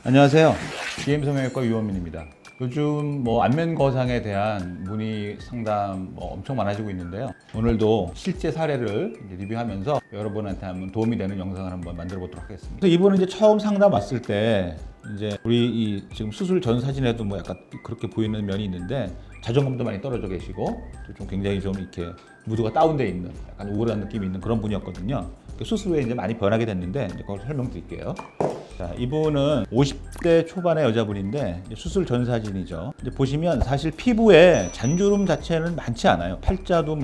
안녕하세요. GM성형외과 유원민입니다. 요즘 안면 거상에 대한 문의 상담 엄청 많아지고 있는데요. 오늘도 실제 사례를 리뷰하면서 여러분한테 한번 도움이 되는 영상을 한번 만들어 보도록 하겠습니다. 그래서 이분은 이제 처음 상담 왔을 때 이제 우리 지금 수술 전 사진에도 약간 그렇게 보이는 면이 있는데 자존감도 많이 떨어져 계시고 또 좀 굉장히 좀 이렇게 무드가 다운돼 있는 약간 우울한 느낌이 있는 그런 분이었거든요. 수술 후에 이제 많이 변하게 됐는데 이제 그걸 설명드릴게요. 자, 이분은 50대 초반의 여자분인데 수술 전 사진이죠. 이제 보시면 사실 피부에 잔주름 자체는 많지 않아요. 팔자도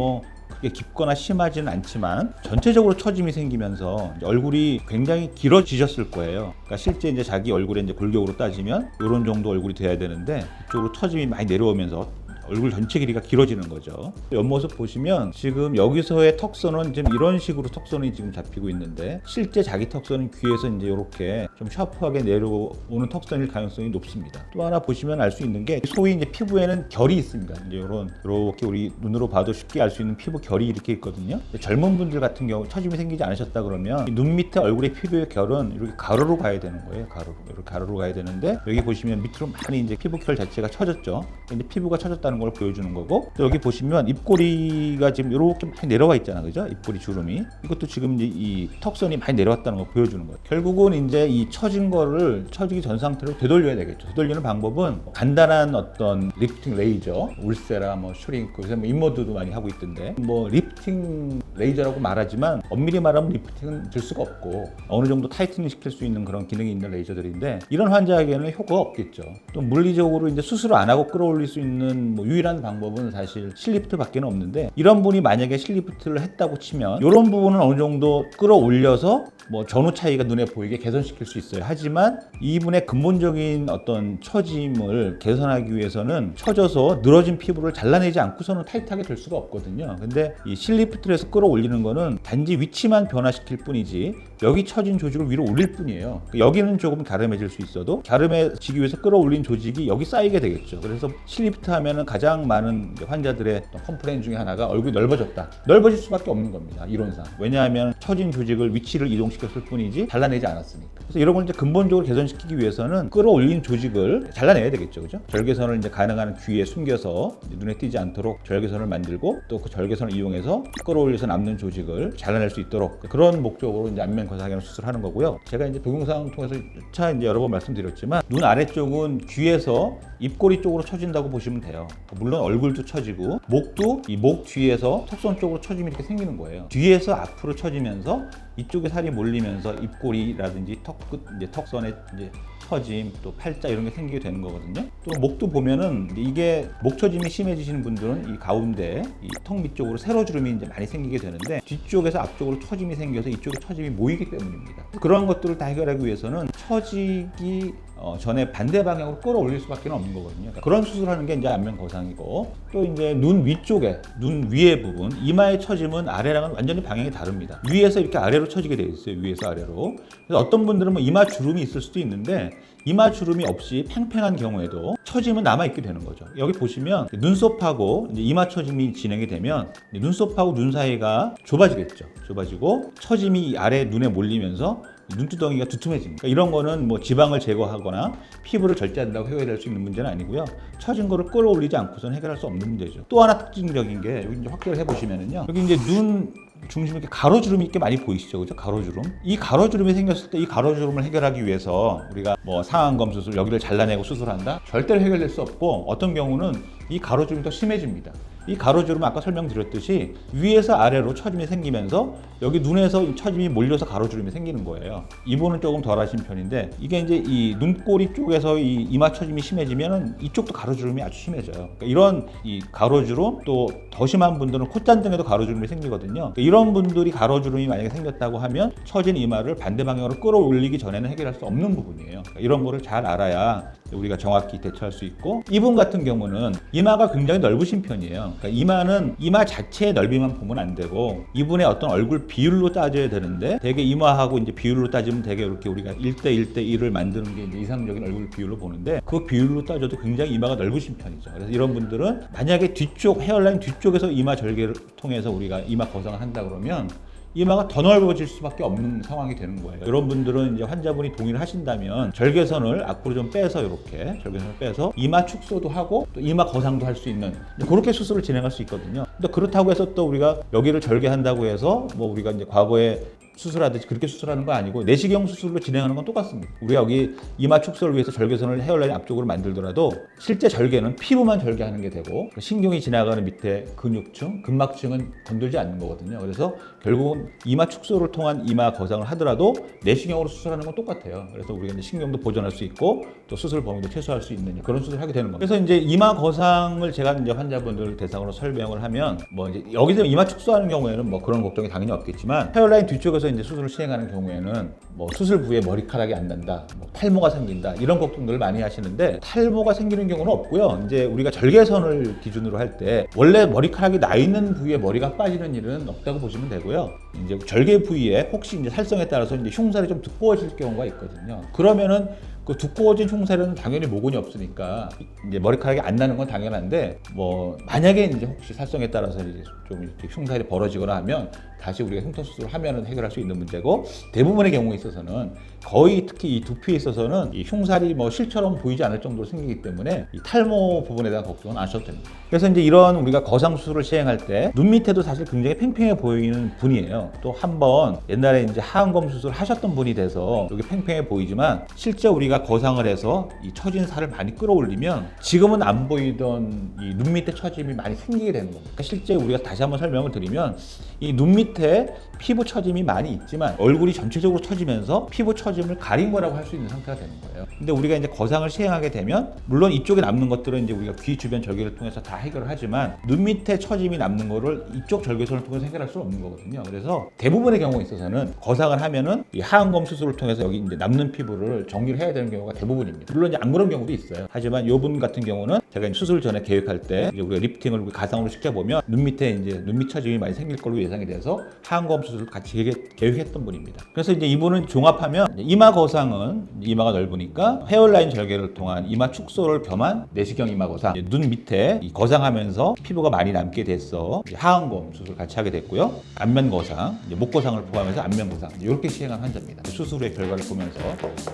그게 깊거나 심하지는 않지만 전체적으로 처짐이 생기면서 얼굴이 굉장히 길어지셨을 거예요. 그러니까 실제 이제 자기 얼굴에 이제 골격으로 따지면 이런 정도 얼굴이 돼야 되는데 이쪽으로 처짐이 많이 내려오면서 얼굴 전체 길이가 길어지는 거죠. 옆모습 보시면 지금 여기서의 턱선은 지금 이런 식으로 턱선이 지금 잡히고 있는데 실제 자기 턱선은 귀에서 이제 이렇게 좀 샤프하게 내려오는 턱선일 가능성이 높습니다. 또 하나 보시면 알 수 있는 게 소위 이제 피부에는 결이 있습니다. 이제 이렇게 우리 눈으로 봐도 쉽게 알 수 있는 피부 결이 이렇게 있거든요. 젊은 분들 같은 경우 처짐이 생기지 않으셨다 그러면 눈 밑에 얼굴의 피부의 결은 이렇게 가로로 가야 되는 거예요. 이렇게 가로로 가야 되는데 여기 보시면 밑으로 많이 이제 피부 결 자체가 처졌죠. 근데 피부가 처졌다는 걸 보여주는 거고 또 여기 보시면 입꼬리가 지금 이렇게 많이 내려와 있잖아, 그죠? 입꼬리 주름이 이것도 지금 이제 이 턱선이 많이 내려왔다는 걸 보여주는 거예요. 결국은 이제 이 처진 거를 처지기 전 상태로 되돌려야 되겠죠. 되돌리는 방법은 간단한 어떤 리프팅 레이저, 울세라, 슈링크, 요새 인모드도 많이 하고 있던데 리프팅 레이저라고 말하지만 엄밀히 말하면 리프팅은 될 수가 없고 어느 정도 타이트닝 시킬 수 있는 그런 기능이 있는 레이저들인데 이런 환자에게는 효과가 없겠죠. 또 물리적으로 이제 수술을 안 하고 끌어올릴 수 있는 유일한 방법은 사실 실리프트밖에 없는데 이런 분이 만약에 실리프트를 했다고 치면 이런 부분은 어느 정도 끌어올려서 전후 차이가 눈에 보이게 개선시킬 수 있어요. 하지만 이분의 근본적인 어떤 처짐을 개선하기 위해서는 처져서 늘어진 피부를 잘라내지 않고서는 타이트하게 될 수가 없거든요. 근데 이 실리프트를 해서 끌어올리는 거는 단지 위치만 변화시킬 뿐이지 여기 처진 조직을 위로 올릴 뿐이에요. 여기는 조금 갸름해질 수 있어도 갸름해지기 위해서 끌어올린 조직이 여기 쌓이게 되겠죠. 그래서 실리프트 하면은 가장 많은 환자들의 컴플레인 중에 하나가 얼굴이 넓어졌다. 넓어질 수밖에 없는 겁니다. 이론상. 왜냐하면 처진 조직을 위치를 이동시켰을 뿐이지 잘라내지 않았으니까. 그래서 이런 걸 이제 근본적으로 개선시키기 위해서는 끌어올린 조직을 잘라내야 되겠죠. 그죠? 절개선을 이제 가능한 귀에 숨겨서 눈에 띄지 않도록 절개선을 만들고 또 그 절개선을 이용해서 끌어올려서 남는 조직을 잘라낼 수 있도록 그런 목적으로 이제 안면 거상형 수술하는 거고요. 제가 이제 동영상 통해서 차 이제 여러 번 말씀드렸지만 눈 아래쪽은 귀에서 입꼬리 쪽으로 처진다고 보시면 돼요. 물론 얼굴도 처지고 목도 이 목 뒤에서 턱선 쪽으로 처짐이 이렇게 생기는 거예요. 뒤에서 앞으로 처지면서 이쪽에 살이 몰리면서 입꼬리라든지 턱끝 이제 턱선에 이제 처짐 또 팔자 이런 게 생기게 되는 거거든요. 또 목도 보면은 이게 목 처짐이 심해지시는 분들은 이 가운데 이 턱 밑쪽으로 세로주름이 이제 많이 생기게 되는데 뒤쪽에서 앞쪽으로 처짐이 생겨서 이쪽에 처짐이 모이기 때문입니다. 그런 것들을 다 해결하기 위해서는 처지기 전에 반대 방향으로 끌어올릴 수밖에 없는 거거든요. 그러니까 그런 수술하는 게 이제 안면 거상이고 또 이제 눈 위쪽에 눈 위의 부분 이마의 처짐은 아래랑은 완전히 방향이 다릅니다. 위에서 이렇게 아래로 처지게 돼 있어요. 위에서 아래로. 그래서 어떤 분들은 이마 주름이 있을 수도 있는데 이마 주름이 없이 팽팽한 경우에도 처짐은 남아있게 되는 거죠. 여기 보시면 눈썹하고 이제 이마 처짐이 진행이 되면 눈썹하고 눈 사이가 좁아지겠죠. 좁아지고 처짐이 아래 눈에 몰리면서 눈두덩이가 두툼해집니다. 그러니까 이런 거는 지방을 제거하거나 피부를 절제한다고 해결할 수 있는 문제는 아니고요. 처진 거를 끌어올리지 않고서는 해결할 수 없는 문제죠. 또 하나 특징적인 게 여기 이제 확대를 해보시면은요. 여기 이제 눈 중심에 이렇게 가로주름이 이렇게 많이 보이시죠, 그죠? 가로주름. 이 가로주름이 생겼을 때 이 가로주름을 해결하기 위해서 우리가 상안검 수술 여기를 잘라내고 수술한다? 절대로 해결될 수 없고 어떤 경우는 이 가로주름이 더 심해집니다. 이 가로주름은 아까 설명드렸듯이 위에서 아래로 처짐이 생기면서 여기 눈에서 처짐이 몰려서 가로주름이 생기는 거예요. 이분은 조금 덜하신 편인데 이게 이제 이 눈꼬리 쪽에서 이 이마 처짐이 심해지면은 이쪽도 가로주름이 아주 심해져요. 그러니까 이런 이 가로주름 또 더 심한 분들은 콧잔등에도 가로주름이 생기거든요. 그러니까 이런 분들이 가로주름이 만약에 생겼다고 하면 처진 이마를 반대 방향으로 끌어올리기 전에는 해결할 수 없는 부분이에요. 그러니까 이런 거를 잘 알아야 우리가 정확히 대처할 수 있고 이분 같은 경우는 이마가 굉장히 넓으신 편이에요. 그러니까 이마는 이마 자체의 넓이만 보면 안 되고 이분의 어떤 얼굴 비율로 따져야 되는데 되게 이마하고 이제 비율로 따지면 되게 이렇게 우리가 1대1대1을 만드는 게 이제 이상적인 얼굴 비율로 보는데 그 비율로 따져도 굉장히 이마가 넓으신 편이죠. 그래서 이런 분들은 만약에 뒤쪽 헤어라인 뒤쪽에서 이마 절개를 통해서 우리가 이마 거상을 한다 그러면 이마가 더 넓어질 수밖에 없는 상황이 되는 거예요. 이런 분들은 이제 환자분이 동의를 하신다면 절개선을 앞으로 좀 빼서 이렇게 절개선을 빼서 이마 축소도 하고 또 이마 거상도 할 수 있는 그렇게 수술을 진행할 수 있거든요. 근데 그렇다고 해서 또 우리가 여기를 절개한다고 해서 뭐 우리가 이제 과거에 수술하듯이 그렇게 수술하는 거 아니고 내시경 수술로 진행하는 건 똑같습니다. 우리가 여기 이마 축소를 위해서 절개선을 헤어라인 앞쪽으로 만들더라도 실제 절개는 피부만 절개하는 게 되고 신경이 지나가는 밑에 근육층, 근막층은 건들지 않는 거거든요. 그래서 결국은 이마 축소를 통한 이마 거상을 하더라도 내시경으로 수술하는 건 똑같아요. 그래서 우리가 이제 신경도 보존할 수 있고 또 수술 범위도 최소화할 수 있는 그런 수술을 하게 되는 겁니다. 그래서 이제 이마 거상을 제가 이제 환자분들 대상으로 설명을 하면 뭐 이제 여기서 이마 축소하는 경우에는 뭐 그런 걱정이 당연히 없겠지만 헤어라인 뒤쪽에서 이제 수술을 시행하는 경우에는 뭐 수술 부위에 머리카락이 안 난다, 뭐 탈모가 생긴다 이런 걱정들을 많이 하시는데 탈모가 생기는 경우는 없고요. 이제 우리가 절개선을 기준으로 할 때 원래 머리카락이 나 있는 부위에 머리가 빠지는 일은 없다고 보시면 되고요. 이제 절개 부위에 혹시 이제 살성에 따라서 이제 흉살이 좀 두꺼워질 경우가 있거든요. 그러면은 그 두꺼워진 흉살에는 당연히 모근이 없으니까 이제 머리카락이 안 나는 건 당연한데 뭐 만약에 이제 혹시 살성에 따라서 이제 좀 이렇게 흉살이 벌어지거나 하면 다시 우리가 흉터 수술을 하면은 해결할 수 있는 문제고 대부분의 경우에 있어서는 거의 특히 이 두피에 있어서는 이 흉살이 뭐 실처럼 보이지 않을 정도로 생기기 때문에 이 탈모 부분에 대한 걱정은 안 하셔도 됩니다. 그래서 이제 이런 우리가 거상 수술을 시행할 때 눈 밑에도 사실 굉장히 팽팽해 보이는 분이에요. 또 한 번 옛날에 이제 하안검 수술 하셨던 분이 돼서 여기 팽팽해 보이지만 실제 우리가 거상을 해서 이 처진 살을 많이 끌어올리면 지금은 안 보이던 이 눈 밑에 처짐이 많이 생기게 되는 겁니다. 실제 우리가 다시 한번 설명을 드리면 이 눈 밑에 피부 처짐이 많이 있지만 얼굴이 전체적으로 처지면서 피부 처짐을 가린 거라고 할 수 있는 상태가 되는 거예요. 근데 우리가 이제 거상을 시행하게 되면 물론 이쪽에 남는 것들은 이제 우리가 귀 주변 절개를 통해서 다 해결을 하지만 눈 밑에 처짐이 남는 거를 이쪽 절개선을 통해서 해결할 수 없는 거거든요. 그래서 대부분의 경우에 있어서는 거상을 하면은 이 하안검 수술을 통해서 여기 이제 남는 피부를 정리를 해야 되는 경우가 대부분입니다. 물론 이제 안 그런 경우도 있어요. 하지만 이분 같은 경우는 제가 이제 수술 전에 계획할 때 이제 우리가 리프팅을 가상으로 시켜보면 눈 밑에 이제 눈 밑 처짐이 많이 생길 걸로 예상이 돼서 하안검 수술을 같이 계획했던 분입니다. 그래서 이제 이분은 종합하면 이마 거상은 이마가 넓으니까 헤어라인 절개를 통한 이마 축소를 겸한 내시경 이마 거상, 눈 밑에 이 거상하면서 피부가 많이 남게 돼서 하안검 수술 같이 하게 됐고요. 안면 거상, 목 거상을 포함해서 안면 거상 이렇게 시행한 환자입니다. 수술의 결과를 보면서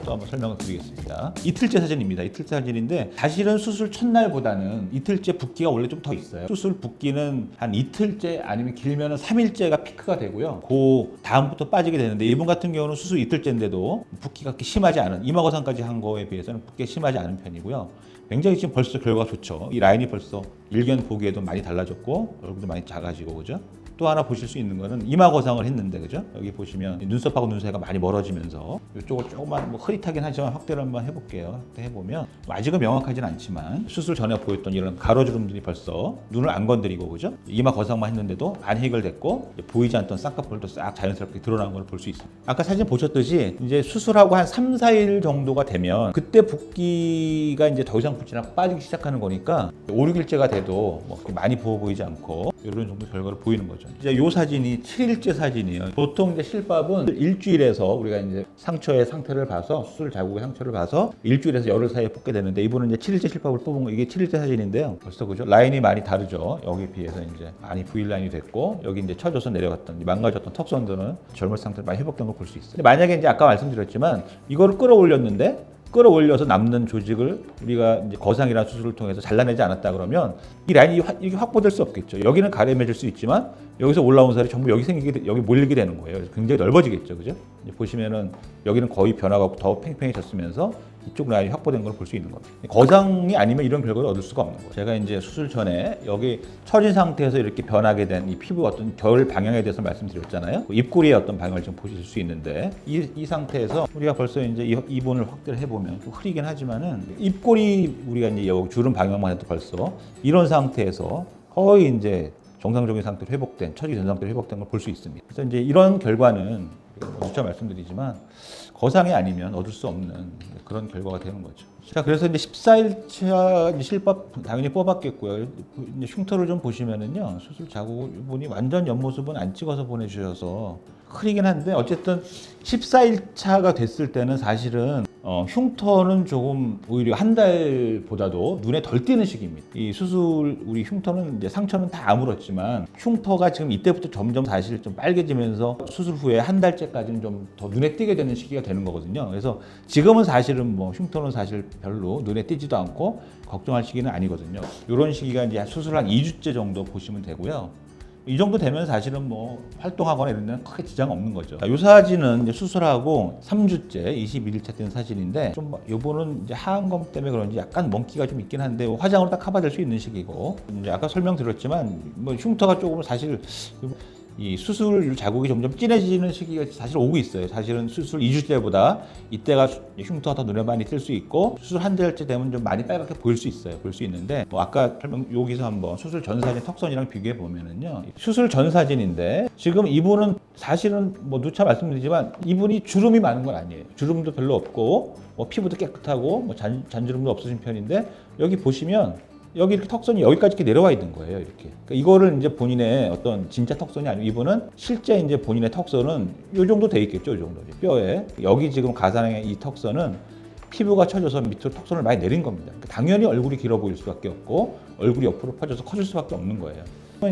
또 한번 설명을 드리겠습니다. 이틀째 사진입니다. 이틀째 사진인데 사실은 수술 첫날보다는 이틀째 붓기가 원래 좀 더 있어요. 수술 붓기는 한 이틀째 아니면 길면은 3일째가 피크가 되고요. 그 다음부터 빠지게 되는데 이분 같은 경우는 수술 이틀째인데도 붓기가 그렇게 심하지 않은 이마 거상까지 한 거에 비해서는 붓기가 심하지 않은 편이고요. 굉장히 지금 벌써 결과가 좋죠. 이 라인이 벌써 일견 보기에도 많이 달라졌고 얼굴도 많이 작아지고 그죠? 또 하나 보실 수 있는 거는 이마 거상을 했는데 그죠? 여기 보시면 눈썹하고 눈 사이가 많이 멀어지면서 이쪽을 조금만 뭐 흐릿하긴 하지만 확대를 한번 해볼게요. 확대해 보면 아직은 명확하진 않지만 수술 전에 보였던 이런 가로주름들이 벌써 눈을 안 건드리고 그죠? 이마 거상만 했는데도 많이 해결됐고 보이지 않던 쌍꺼풀도 싹 자연스럽게 드러난 걸 볼 수 있습니다. 아까 사진 보셨듯이 이제 수술하고 한 3, 4일 정도가 되면 그때 붓기가 이제 더 이상 붙지 않고 빠지기 시작하는 거니까 5, 6일째가 돼도 뭐 많이 부어 보이지 않고 이런 정도 결과를 보이는 거죠. 이제 이 사진이 7일째 사진이에요. 보통 이제 실밥은 일주일에서 우리가 이제 상처의 상태를 봐서 수술 자국의 상처를 봐서 일주일에서 열흘 사이에 뽑게 되는데 이분은 이제 7일째 실밥을 뽑은 거 이게 7일째 사진인데요. 벌써 그죠? 라인이 많이 다르죠. 여기에 비해서 이제 많이 V라인이 됐고 여기 이제 처져서 내려갔던 망가졌던 턱선들은 젊은 상태로 많이 회복된 걸 볼 수 있어요. 근데 만약에 이제 아까 말씀드렸지만 이거를 끌어올렸는데 끌어올려서 남는 조직을 우리가 이제 거상이라는 수술을 통해서 잘라내지 않았다 그러면 이 라인이 이게 확보될 수 없겠죠. 여기는 가려매질 수 있지만 여기서 올라온 살이 전부 여기 여기 몰리게 되는 거예요. 그래서 굉장히 넓어지겠죠, 그죠? 이제 보시면은 여기는 거의 변화가 더 팽팽해졌으면서 이쪽 라인이 확보된 걸 볼 수 있는 겁니다. 거상이 아니면 이런 결과를 얻을 수가 없는 거예요. 제가 이제 수술 전에 여기 처진 상태에서 이렇게 변하게 된 이 피부 어떤 결 방향에 대해서 말씀드렸잖아요. 입꼬리의 어떤 방향을 좀 보실 수 있는데 이 상태에서 우리가 벌써 이제 이 부분을 확대를 해보면 좀 흐리긴 하지만은 입꼬리 우리가 이제 여기 주름 방향만 해도 벌써 이런 상태에서 거의 이제 정상적인 상태로 회복된 처지 전 상태로 회복된 걸 볼 수 있습니다. 그래서 이제 이런 결과는 누차 말씀드리지만 거상이 아니면 얻을 수 없는 그런 결과가 되는 거죠. 자, 그래서 이제 14일차 실밥 당연히 뽑았겠고요. 이제 흉터를 좀 보시면은요, 수술 자국분이 완전 옆모습은 안 찍어서 보내주셔서 흐리긴 한데 어쨌든 14일차가 됐을 때는 사실은 흉터는 조금 오히려 한 달보다도 눈에 덜 띄는 시기입니다. 이 수술 우리 흉터는 이제 상처는 다 아물었지만 흉터가 지금 이때부터 점점 사실 좀 빨개지면서 수술 후에 한 달째까지는 좀 더 눈에 띄게 되는 시기가 되는 거거든요. 그래서 지금은 사실은 뭐 흉터는 사실 별로 눈에 띄지도 않고 걱정할 시기는 아니거든요. 이런 시기가 이제 수술 한 2주째 정도 보시면 되고요. 이 정도 되면 사실은 뭐 활동하거나 이런 데는 크게 지장 없는 거죠. 이 사진은 이제 수술하고 3주째 21일차 된 사진인데 좀 요거는 이제 하안검 때문에 그런지 약간 먼기가 좀 있긴 한데 화장으로 딱 커버될 수 있는 시기고 이제 아까 설명드렸지만 뭐 흉터가 조금 사실 이 수술 자국이 점점 진해지는 시기가 사실 오고 있어요. 사실은 수술 2주째보다 이때가 흉터가 더 눈에 많이 띌 수 있고 수술 한 달째 되면 좀 많이 빨갛게 보일 수 있어요. 볼 수 있는데 뭐 아까 설명 여기서 한번 수술 전 사진 턱선이랑 비교해 보면은요. 수술 전 사진인데 지금 이분은 사실은 뭐 누차 말씀드리지만 이분이 주름이 많은 건 아니에요. 주름도 별로 없고 뭐 피부도 깨끗하고 뭐 잔주름도 없으신 편인데 여기 보시면 여기 이렇게 턱선이 여기까지 이렇게 내려와 있는 거예요. 이렇게. 그러니까 이거를 이제 본인의 어떤 진짜 턱선이 아니고 이분은 실제 이제 본인의 턱선은 이 정도 돼 있겠죠. 이 정도. 뼈에. 여기 지금 가상의 이 턱선은 피부가 처져서 밑으로 턱선을 많이 내린 겁니다. 그러니까 당연히 얼굴이 길어 보일 수밖에 없고 얼굴이 옆으로 퍼져서 커질 수밖에 없는 거예요.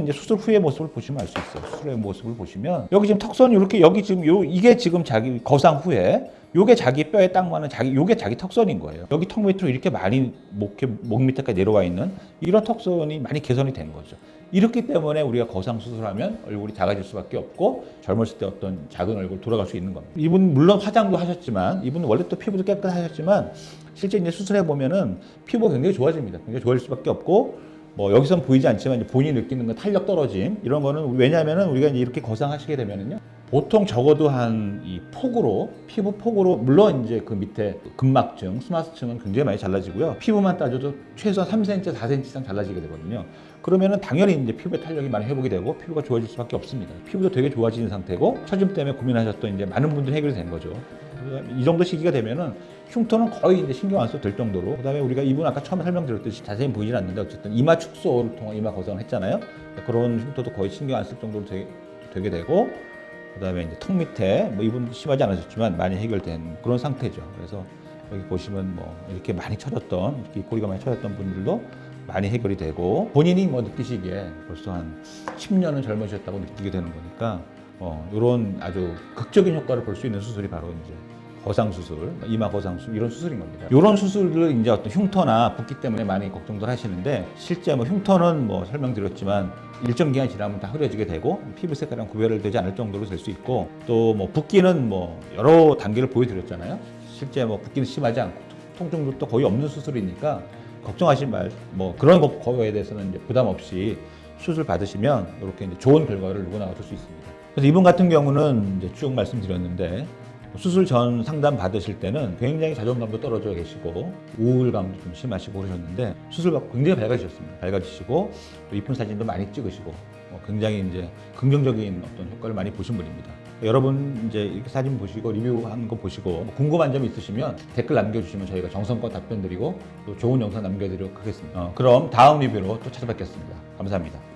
이제 수술 후의 모습을 보시면 알 수 있어요. 수술 후의 모습을 보시면 여기 지금 턱선이 이렇게 여기 지금 이게 지금 자기 거상 후에 요게 자기 뼈에 딱 맞는 요게 자기 턱선인 거예요. 여기 턱 밑으로 이렇게 많이 목 밑에까지 내려와 있는 이런 턱선이 많이 개선이 된 거죠. 이렇기 때문에 우리가 거상 수술하면 얼굴이 작아질 수밖에 없고 젊었을 때 어떤 작은 얼굴 돌아갈 수 있는 겁니다. 이분 물론 화장도 하셨지만 이분은 원래 또 피부도 깨끗하셨지만 실제 이제 수술해 보면은 피부가 굉장히 좋아집니다. 굉장히 좋아질 수밖에 없고 뭐 여기선 보이지 않지만 이제 본인이 느끼는 건 탄력 떨어짐 이런 거는 왜냐하면은 우리가 이제 이렇게 거상하시게 되면은요. 보통 적어도 한 이 폭으로 피부 폭으로 물론 이제 그 밑에 근막층, 스마스층은 굉장히 많이 잘라지고요. 피부만 따져도 최소한 3cm, 4cm 이상 잘라지게 되거든요. 그러면은 당연히 이제 피부의 탄력이 많이 회복이 되고 피부가 좋아질 수밖에 없습니다. 피부도 되게 좋아지는 상태고 처짐 때문에 고민하셨던 이제 많은 분들이 해결이 된 거죠. 이 정도 시기가 되면은 흉터는 거의 이제 신경 안 써도 될 정도로 그다음에 우리가 이분 아까 처음에 설명드렸듯이 자세히 보이진 않는데 어쨌든 이마 축소를 통한 이마 거상을 했잖아요. 그런 흉터도 거의 신경 안 쓸 정도로 되게 되고 그다음에 이제 턱 밑에 뭐 이분 심하지 않으셨지만 많이 해결된 그런 상태죠. 그래서 여기 보시면 뭐 이렇게 많이 처졌던 이렇게 꼬리가 많이 처졌던 분들도 많이 해결이 되고 본인이 뭐 느끼시기에 벌써 한 10년은 젊으셨다고 느끼게 되는 거니까 이런 아주 극적인 효과를 볼 수 있는 수술이 바로 이제 거상 수술, 이마 거상 수술 이런 수술인 겁니다. 이런 수술을 이제 어떤 흉터나 붓기 때문에 많이 걱정들 하시는데 실제 뭐 흉터는 뭐 설명드렸지만 일정 기간 지나면 다 흐려지게 되고 피부 색깔이랑 구별되지 않을 정도로 될 수 있고 또 뭐 붓기는 뭐 여러 단계를 보여드렸잖아요. 실제 뭐 붓기는 심하지 않고 통증도 또 거의 없는 수술이니까 걱정하실 뭐 그런 거에 대해서는 이제 부담 없이 수술 받으시면 이렇게 이제 좋은 결과를 누구나 얻을 수 있습니다. 그래서 이분 같은 경우는 이제 쭉 말씀드렸는데 수술 전 상담 받으실 때는 굉장히 자존감도 떨어져 계시고 우울감도 좀 심하시고 그러셨는데 수술 받고 굉장히 밝아지셨습니다. 밝아지시고 또 이쁜 사진도 많이 찍으시고 굉장히 이제 긍정적인 어떤 효과를 많이 보신 분입니다. 여러분 이제 이렇게 사진 보시고 리뷰하는 거 보시고 궁금한 점 있으시면 댓글 남겨주시면 저희가 정성껏 답변 드리고 또 좋은 영상 남겨드리도록 하겠습니다. 그럼 다음 리뷰로 또 찾아뵙겠습니다. 감사합니다.